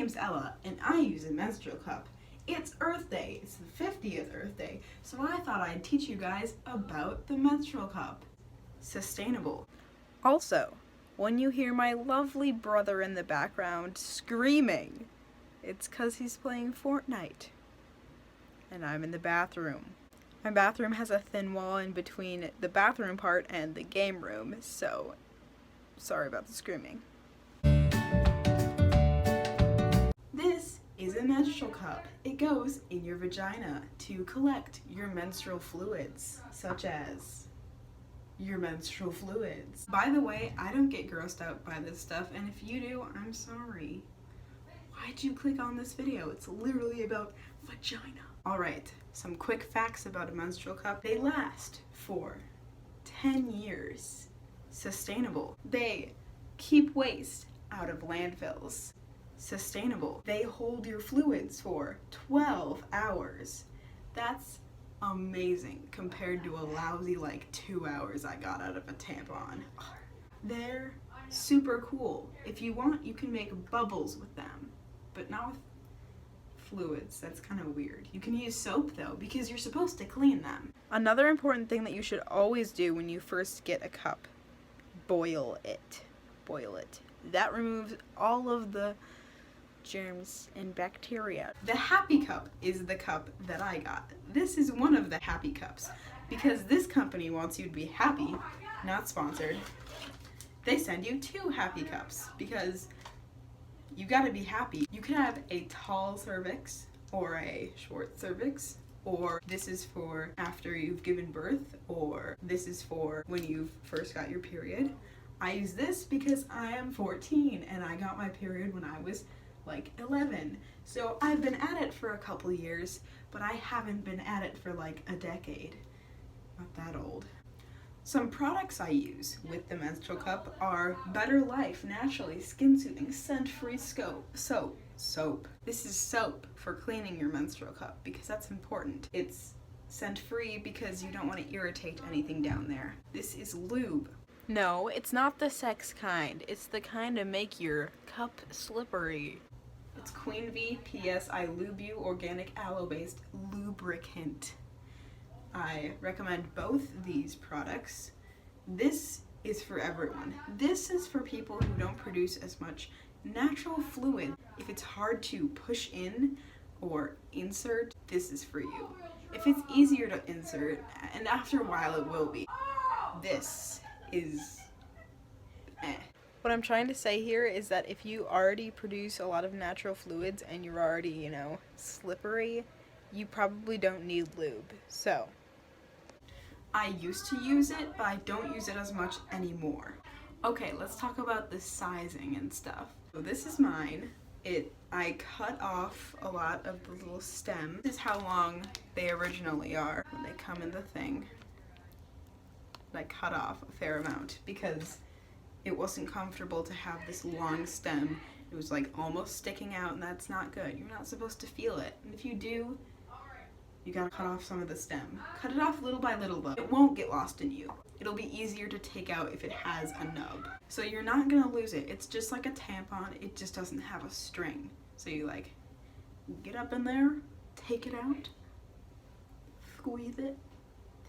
name's Ella, and I use a menstrual cup. It's Earth Day. It's the 50th Earth Day, so I thought I'd teach you guys about the menstrual cup. Sustainable. Also, when you hear my lovely brother in the background screaming, it's 'cause he's playing Fortnite. And I'm in the bathroom. My bathroom has a thin wall in between the bathroom part and the game room, so sorry about the screaming. This is a menstrual cup. It goes in your vagina to collect your menstrual fluids, such as your menstrual fluids. By the way, I don't get grossed out by this stuff, and if you do, I'm sorry. Why'd you click on this video? It's literally about vagina. Alright, some quick facts about a menstrual cup. They last for 10 years. Sustainable. They keep waste out of landfills. Sustainable. They hold your fluids for 12 hours. That's amazing compared to a lousy 2 hours I got out of a tampon. They're super cool. If you want, you can make bubbles with them, but not with fluids. That's kind of weird. You can use soap though, because you're supposed to clean them. Another important thing that you should always do when you first get a cup, boil it. Boil it. That removes all of the germs and bacteria. The Happy Cup is the cup that I got. This is one of the Happy Cups because this company wants you to be happy, not sponsored. They send you 2 Happy Cups because you gotta be happy. You can have a tall cervix or a short cervix, or this is for after you've given birth, or this is for when you've first got your period. I use this because I am 14 and I got my period when I was 11. So I've been at it for a couple years, but I haven't been at it for a decade. Not that old. Some products I use with the menstrual cup are Better Life Naturally Skin Soothing Scent-Free Soap. This is soap for cleaning your menstrual cup because that's important. It's scent-free because you don't want to irritate anything down there. This is lube. No, it's not the sex kind. It's the kind to make your cup slippery. It's Queen V PS I Lube You Organic Aloe-Based Lubricant. I recommend both these products. This is for everyone. This is for people who don't produce as much natural fluid. If it's hard to push in or insert, this is for you. If it's easier to insert, and after a while it will be, this is What I'm trying to say here is that if you already produce a lot of natural fluids and you're already, slippery, you probably don't need lube. So, I used to use it, but I don't use it as much anymore. Okay, let's talk about the sizing and stuff. So this is mine. I cut off a lot of the little stems. This is how long they originally are when they come in the thing. I cut off a fair amount because it wasn't comfortable to have this long stem. It was almost sticking out, and that's not good. You're not supposed to feel it. And if you do, you gotta cut off some of the stem. Cut it off little by little though. It won't get lost in you. It'll be easier to take out if it has a nub. So you're not gonna lose it. It's just like a tampon, it just doesn't have a string. So you get up in there, take it out, squeeze it,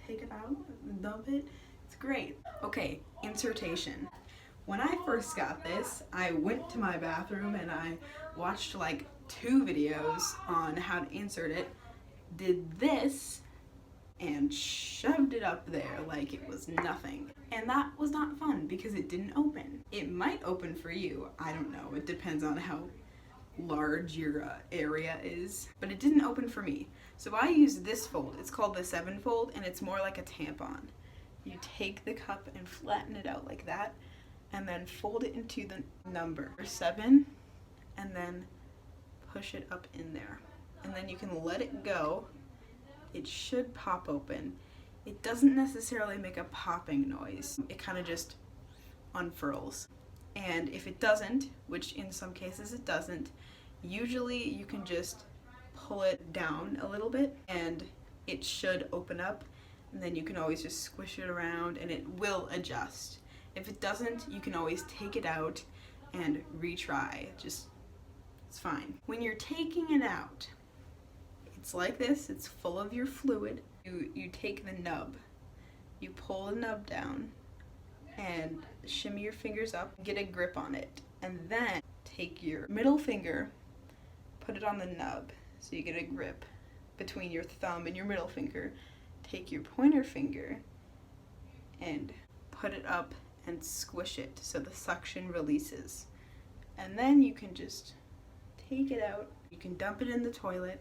take it out, dump it. It's great. Okay, insertion. When I first got this, I went to my bathroom and I watched 2 videos on how to insert it, did this, and shoved it up there like it was nothing. And that was not fun because it didn't open. It might open for you, I don't know, it depends on how large your area is, but it didn't open for me. So I use this fold. It's called the 7-fold, and it's more like a tampon. You take the cup and flatten it out like that, and then fold it into the number 7, and then push it up in there. And then you can let it go. It should pop open. It doesn't necessarily make a popping noise. It kind of just unfurls. And if it doesn't, which in some cases it doesn't, usually you can just pull it down a little bit and it should open up, and then you can always just squish it around and it will adjust. If it doesn't, you can always take it out and retry. Just It's fine. When you're taking it out, it's like this. It's full of your fluid. You take the nub. You pull the nub down and shimmy your fingers up, get a grip on it. And then take your middle finger, put it on the nub so you get a grip between your thumb and your middle finger. Take your pointer finger and put it up and squish it so the suction releases. And then you can just take it out. You can dump it in the toilet.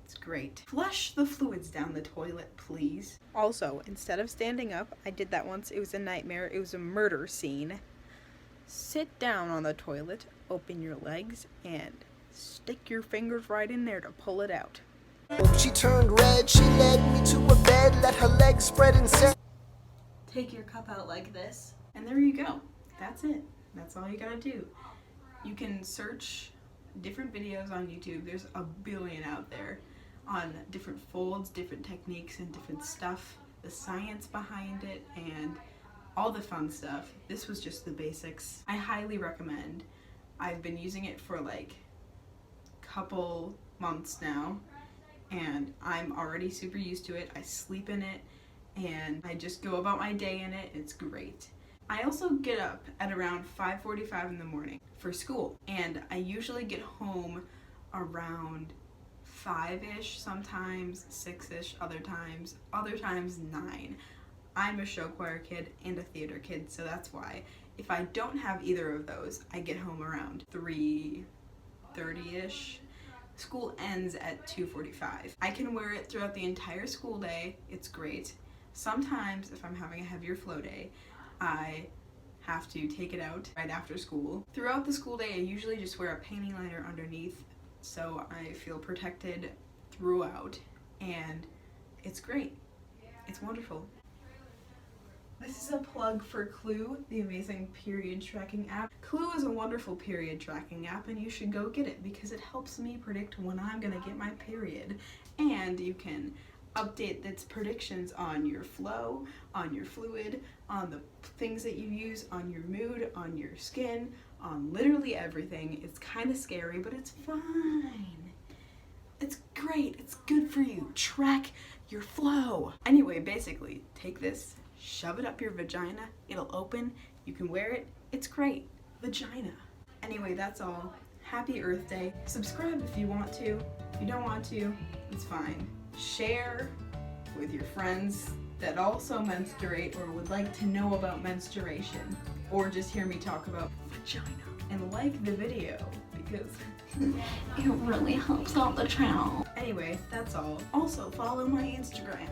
It's great. Flush the fluids down the toilet, please. Also, instead of standing up, I did that once. It was a nightmare. It was a murder scene. Sit down on the toilet, open your legs, and stick your fingers right in there to pull it out. She turned red, she led me to a bed, let her legs spread and said, Take your cup out like this, and there you go. That's it. That's all you gotta do. You can search different videos on YouTube. There's a billion out there on different folds, different techniques, and different stuff, the science behind it, and all the fun stuff. This was just the basics. I highly recommend. I've been using it for like a couple months now, and I'm already super used to it. I sleep in it, and I just go about my day in it. It's great. I also get up at around 5:45 in the morning for school, and I usually get home around 5-ish, sometimes 6-ish, other times 9. I'm a show choir kid and a theater kid, so that's why. If I don't have either of those, I get home around 3:30-ish. School ends at 2:45. I can wear it throughout the entire school day. It's great. Sometimes, if I'm having a heavier flow day, I have to take it out right after school. Throughout the school day, I usually just wear a panty liner underneath, so I feel protected throughout, and it's great. It's wonderful. This is a plug for Clue, the amazing period tracking app. Clue is a wonderful period tracking app, and you should go get it because it helps me predict when I'm gonna get my period. And you can update its predictions on your flow, on your fluid, on the things that you use, on your mood, on your skin, on literally everything. It's kind of scary, but it's fine. It's great. It's good for you. Track your flow. Anyway, basically, take this, shove it up your vagina. It'll open. You can wear it. It's great. Vagina. Anyway, that's all. Happy Earth Day. Subscribe if you want to. If you don't want to, it's fine. Share with your friends that also menstruate or would like to know about menstruation, or just hear me talk about vagina. And like the video because it really helps out the channel. Anyway, that's all. Also, follow my Instagram.